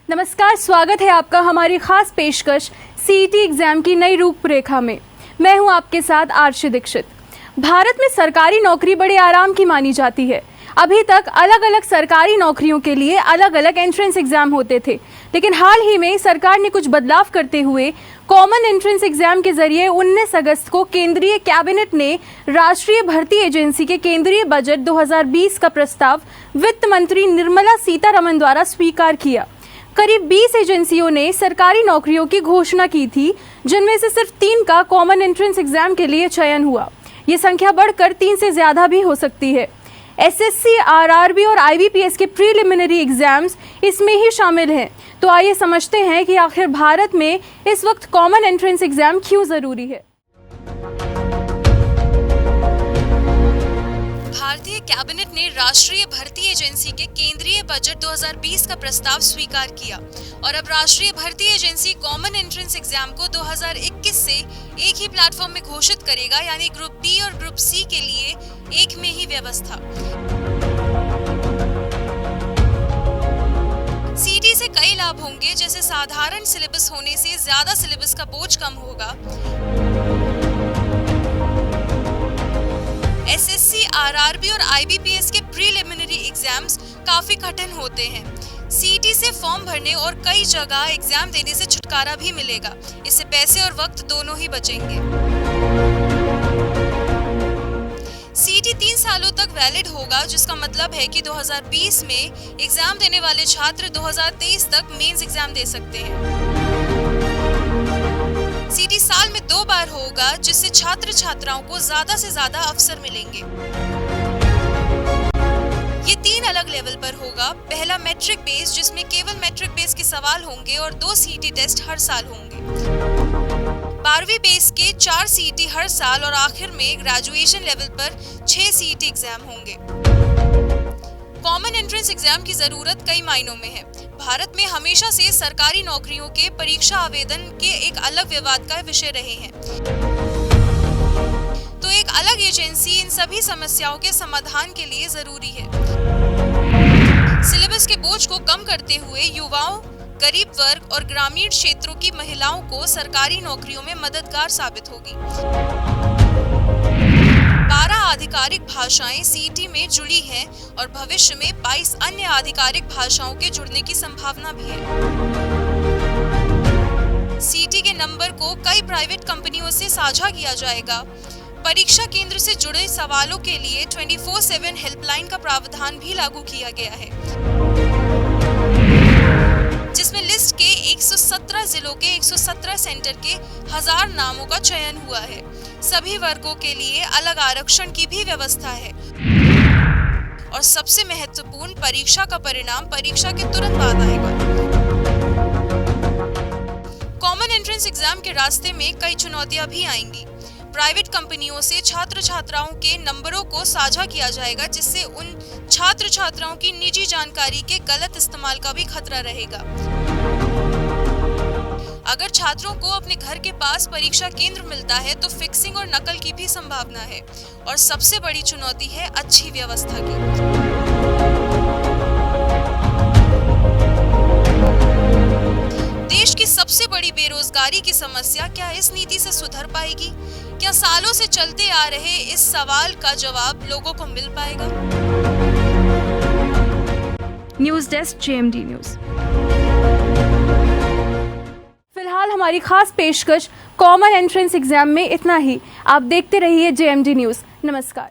नमस्कार, स्वागत है आपका हमारी खास पेशकश सीईटी एग्जाम की नई रूपरेखा में। मैं हूं आपके साथ आरशी दीक्षित। भारत में सरकारी नौकरी बड़े आराम की मानी जाती है। अभी तक अलग अलग सरकारी नौकरियों के लिए अलग अलग एंट्रेंस एग्जाम होते थे, लेकिन हाल ही में सरकार ने कुछ बदलाव करते हुए कॉमन एंट्रेंस एग्जाम के जरिए 19 अगस्त को केंद्रीय कैबिनेट ने राष्ट्रीय भर्ती एजेंसी के केंद्रीय बजट 2020 का प्रस्ताव वित्त मंत्री निर्मला सीतारमण द्वारा स्वीकार किया। करीब 20 एजेंसियों ने सरकारी नौकरियों की घोषणा की थी, जिनमें से सिर्फ 3 का कॉमन एंट्रेंस एग्जाम के लिए चयन हुआ। ये संख्या बढ़कर 3 से ज्यादा भी हो सकती है। एसएससी, आरआरबी और आईबीपीएस के प्रीलिमिनरी एग्जाम्स इसमें ही शामिल हैं। तो आइए समझते हैं कि आखिर भारत में इस वक्त कॉमन एंट्रेंस एग्जाम क्यों जरूरी है। भारतीय कैबिनेट ने राष्ट्रीय भर्ती एजेंसी के केंद्रीय बजट 2020 का प्रस्ताव स्वीकार किया और अब राष्ट्रीय भर्ती एजेंसी कॉमन एंट्रेंस एग्जाम को 2021 से एक ही प्लेटफॉर्म में घोषित करेगा, यानी ग्रुप बी और ग्रुप सी के लिए एक में ही व्यवस्था। सीईटी से कई लाभ होंगे, जैसे साधारण सिलेबस होने से ज्यादा सिलेबस का बोझ कम होगा। एसएससी, आरआरबी और आईबीपीएस के प्रीलिमिनरी एग्जाम्स काफी कठिन होते हैं। सीईटी से फॉर्म भरने और कई जगह एग्जाम देने से छुटकारा भी मिलेगा। इससे पैसे और वक्त दोनों ही बचेंगे। सीईटी 3 सालों तक वैलिड होगा, जिसका मतलब है कि 2020 में एग्जाम देने वाले छात्र 2023 तक मेंस एग्जाम दे सकते हैं। सीईटी साल में 2 बार होगा, जिससे छात्र छात्राओं को ज्यादा से ज्यादा अवसर मिलेंगे। ये 3 अलग लेवल पर होगा। पहला मैट्रिक बेस, जिसमें केवल मैट्रिक बेस के सवाल होंगे और 2 सीईटी टेस्ट हर साल होंगे। 12वीं बेस के 4 सीईटी हर साल और आखिर में ग्रेजुएशन लेवल पर 6 सीईटी एग्जाम होंगे। कॉमन एंट्रेंस एग्जाम की जरूरत कई मायनों में है। भारत में हमेशा से सरकारी नौकरियों के परीक्षा आवेदन के एक अलग विवाद का विषय रहे हैं, तो एक अलग एजेंसी इन सभी समस्याओं के समाधान के लिए जरूरी है। सिलेबस के बोझ को कम करते हुए युवाओं, गरीब वर्ग और ग्रामीण क्षेत्रों की महिलाओं को सरकारी नौकरियों में मददगार साबित होगी। 12 आधिकारिक भाषाएं सीईटी में जुड़ी हैं और भविष्य में 22 अन्य आधिकारिक भाषाओं के जुड़ने की संभावना भी है। सीईटी के नंबर को कई प्राइवेट कंपनियों से साझा किया जाएगा। परीक्षा केंद्र से जुड़े सवालों के लिए 24/7 हेल्पलाइन का प्रावधान भी लागू किया गया है, जिसमें लिस्ट के 117 जिलों के 117 सेंटर के 1000 नामों का चयन हुआ है। सभी वर्गों के लिए अलग आरक्षण की भी व्यवस्था है और सबसे महत्वपूर्ण, परीक्षा का परिणाम परीक्षा के तुरंत बाद आएगा। कॉमन एंट्रेंस एग्जाम के रास्ते में कई चुनौतियां भी आएंगी। प्राइवेट कंपनियों से छात्र छात्राओं के नंबरों को साझा किया जाएगा, जिससे उन छात्र छात्राओं की निजी जानकारी के गलत इस्तेमाल का भी खतरा रहेगा। अगर छात्रों को अपने घर के पास परीक्षा केंद्र मिलता है तो फिक्सिंग और नकल की भी संभावना है। और सबसे बड़ी चुनौती है अच्छी व्यवस्था की। देश की सबसे बड़ी बेरोजगारी की समस्या क्या इस नीति से सुधर पाएगी? क्या सालों से चलते आ रहे इस सवाल का जवाब लोगों को मिल पाएगा? News desk, JMD news. फिलहाल हमारी खास पेशकश कॉमन एंट्रेंस एग्जाम में इतना ही। आप देखते रहिए जेएमडी न्यूज़। नमस्कार।